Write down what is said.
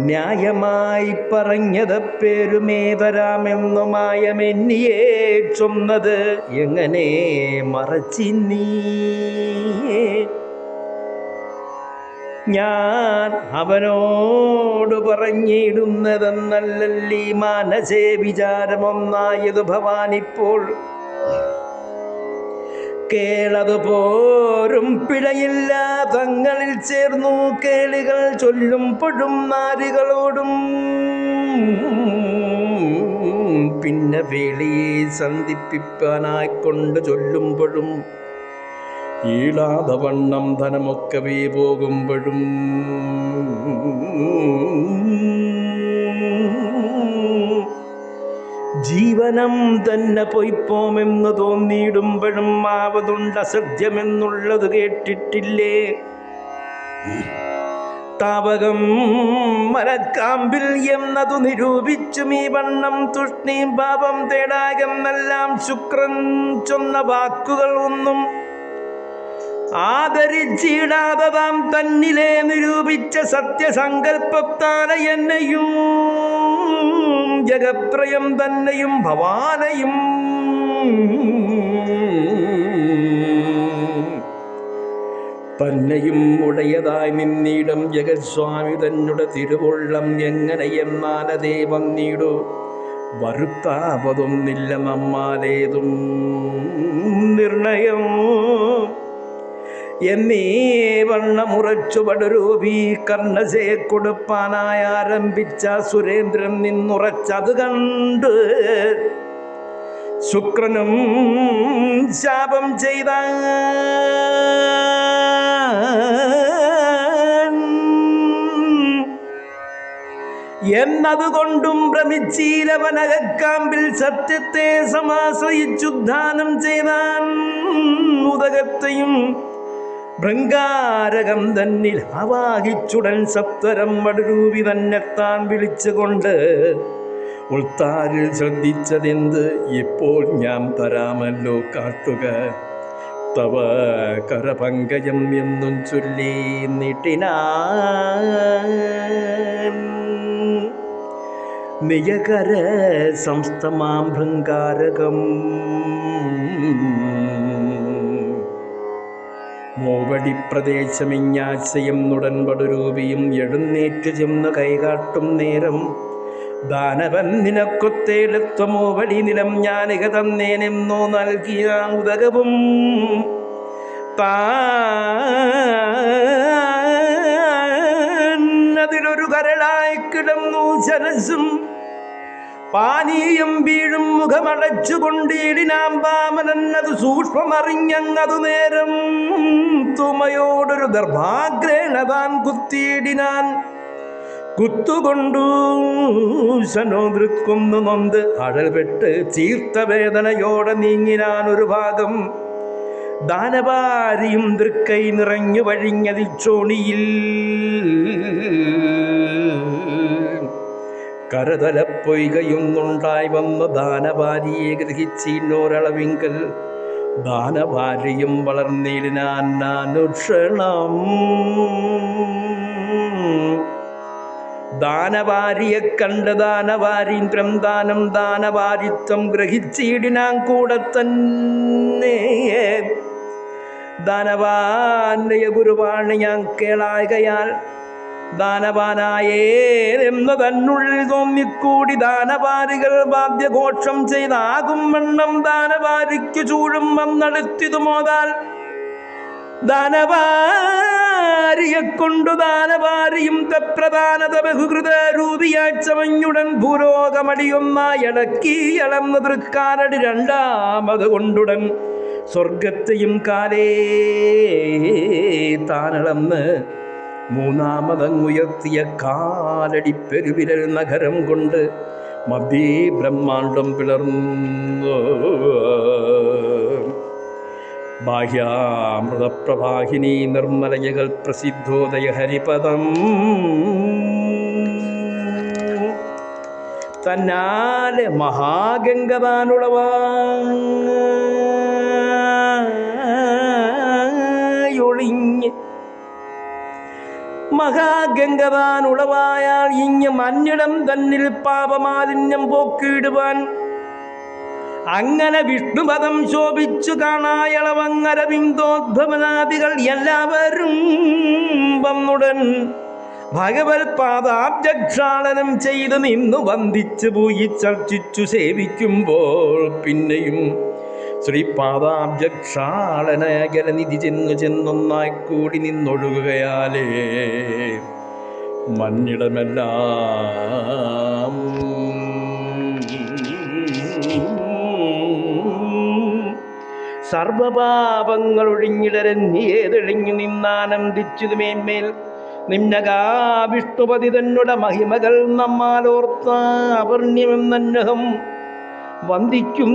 ന്യായമായി പറഞ്ഞത് പേരുമേ തരാമെന്നു മായമെന്നിയെ ചൊന്നത് എങ്ങനെ മറച്ചിന്നീ ഞാൻ അവനോട് പറഞ്ഞിടുന്നതെന്നല്ലല്ലീ മാനസേ വിചാരമൊന്നായതു ഭവാനിപ്പോൾ കേളതു പോരും പിഴയില്ല തങ്ങളിൽ ചേർന്നു കേളികൾ ചൊല്ലുമ്പോഴും നാരികളോടും പിന്നെ വേളിയെ സന്ധിപ്പിപ്പാനായിക്കൊണ്ട് ചൊല്ലുമ്പോഴും ഈളാതവണ്ണം ധനമൊക്കവേ പോകുമ്പോഴും ജീവനം തന്നെ പൊയ്പോമെന്ന് തോന്നിയിടുമ്പോഴും ആവതുണ്ട് അസത്യമെന്നുള്ളത് കേട്ടിട്ടില്ലേ താവകം മരക്കാമ്പിൽ എന്നതു നിരൂപിച്ചും ഈ വണ്ണം തുഷ്ണീം പാപം തേടാകെന്നെല്ലാം ശുക്രൻ ചൊന്ന വാക്കുകൾ ഒന്നും ആദരിച്ചിടാതെ താം തന്നിലെ നിരൂപിച്ച സത്യസങ്കല്പത്താല എന്നെയും ജഗത്രയം തന്നെയും ഭവാനെയും തന്നെയും ഉടയതായി നിന്നിടം ജഗസ്വാമി തന്നുടെ തിരുവുള്ളം എങ്ങനെയെന്നാലതേ വന്നിടൂ വരുത്താവതൊന്നില്ല നമ്മാലേതും നിർണയം എന്നീ വണ്ണമുറച്ചു പടുരൂപി കർണസേ കൊടുപ്പാനായി ആരംഭിച്ച സുരേന്ദ്രൻ നിന്നുറച്ചത് കണ്ട് ശുക്രനും ശാപം ചെയ്ത എന്നതുകൊണ്ടും ഭ്രമിച്ചീലവനകക്കാമ്പിൽ സത്യത്തെ സമാശ്രയിച്ചുദ്ധാനം ചെയ്താൻ ഉദകത്തെയും ഭൃംഗാരകം തന്നിൽ ആവാഹിച്ചുടൻ സത്വരം വടുരൂപി തന്നെത്താൻ വിളിച്ചുകൊണ്ട് ഉൾത്താരിൽ ശ്രദ്ധിച്ചതെന്ത് ഇപ്പോൾ ഞാൻ തരാമല്ലോ കാട്ടുക തവ കരപങ്കജം എന്നും ചൊല്ലി നീട്ടിനാൻ നിയകര സംസ്ഥമാം ഭൃംഗാരകം മോവടി പ്രദേശമിഞ്ഞാശയം നുടൻപടുരൂപിയും എഴുന്നേറ്റ് ചെന്ന് കൈകാട്ടും നേരം ദാനവൻ നിനക്കൊത്തേലെത്വമോവടി നിലം ഞാനിക തന്നേനെന്നോ നൽകിയ ഉദകവും അതിലൊരു കരളായി കിടന്നു ശരസും പാനീയം വീഴും മുഖമടച്ചുകൊണ്ടിടിനാം വാമനന്നത് സൂക്ഷ്മമറിഞ്ഞങ്ങതു നേരം തുമയോടൊരു ദർഭാഗ്രേണ താൻ കുത്തിയിടിനാൻ കുത്തുകൊണ്ടു ശനോദൃക്കൊന്നു നൊന്ത് അഴൽപെട്ട് ചീർത്ത വേദനയോടെ നീങ്ങിനാൻ ഒരു ഭാഗം ദാനവാരിയും ദൃക്കൈ നിറഞ്ഞു വഴിഞ്ഞതിച്ചോണിയിൽ കരതലപ്പൊയ്കയൊന്നുണ്ടായി വന്ന ദാനവാരിയെ ഗ്രഹിച്ചീന്നോരളവിങ്കൽ ദാനവാരിയും വളർന്നിടിനാനുക്ഷണം ദാനവാരിയെ കണ്ട് ദാനവാരീന്ദ്രം ദാനം ദാനവാരിത്വം ഗ്രഹിച്ചിടിനാൻ കൂടെ തന്നെ ദാനവാന്യ ഗുരുവാണ് ഞാൻ കേളായകയാൽ ദാനവാനായേരെന്ന് തന്നുള്ളിൽ തോന്നിക്കൂടി ദാനവാരികൾ വാദ്യഘോഷം ചെയ്താകും വണ്ണം ദാനവാരിക്കു ചൂഴും വന്നെടുത്തിതു മോതാൽ ദാനവാരിയെ കൊണ്ടു ദാനവാരിയും തപ്രധാനത ബഹുകൃത രൂപിയാച്ചമഞ്ഞുടൻ ഭൂലോകമടിയൊന്നായി അടക്കി അളന്ന തൃക്കാലടി രണ്ടാമത് കൊണ്ടുടൻ സ്വർഗത്തെയും കാലേ താനളന്ന് മൂന്നാമതങ്ങുയർത്തിയ കാലടി പെരുവിരൽ നഗരം കൊണ്ട് മധ്യേ ബ്രഹ്മാണ്ടം പിളർന്നു ബാഹ്യാമൃതപ്രവാഹിനി നിർമ്മലയകൾ പ്രസിദ്ധോദയ ഹരിപദം തന്നാലെ മഹാഗംഗതാനുളവായൊളിഞ്ഞ് മഹാഗംഗതാൻ ഉളവായാൽ ഇങ്ങ് മഞ്ഞിടം തന്നിൽ പാപമാലിന്യം പോക്കിയിടുവാൻ അങ്ങനെ വിഷ്ണുപദം ശോഭിച്ചു കാണായളവങ്ങരവിന്ദോദ്ഭവനാദികൾ എല്ലാവരും വന്നുടൻ ഭഗവത് പാദാബ്ജക്ഷാളനം ചെയ്ത് നിന്നു വന്ദിച്ചു പൂയിച്ചർച്ചിച്ചു സേവിക്കുമ്പോൾ പിന്നെയും ശ്രീപാദാബ്ജക്ഷാളനകരനിധി ചെന്നൊന്നായി കൂടി നിന്നൊഴുകുകയാലേ മഞ്ഞിടമെല്ലാം സർവപാപങ്ങൾ ഒഴിഞ്ഞിടരഞ്ഞേതെളിഞ്ഞു നിന്നാനന്ദിച്ചതു മേന്മേൽ നിന്നകാ വിഷ്ണുപതി തന്നുടെ മഹിമകൾ നമ്മാലോർത്ത അവർണ്യമെന്നന്നഹം വന്ദിക്കും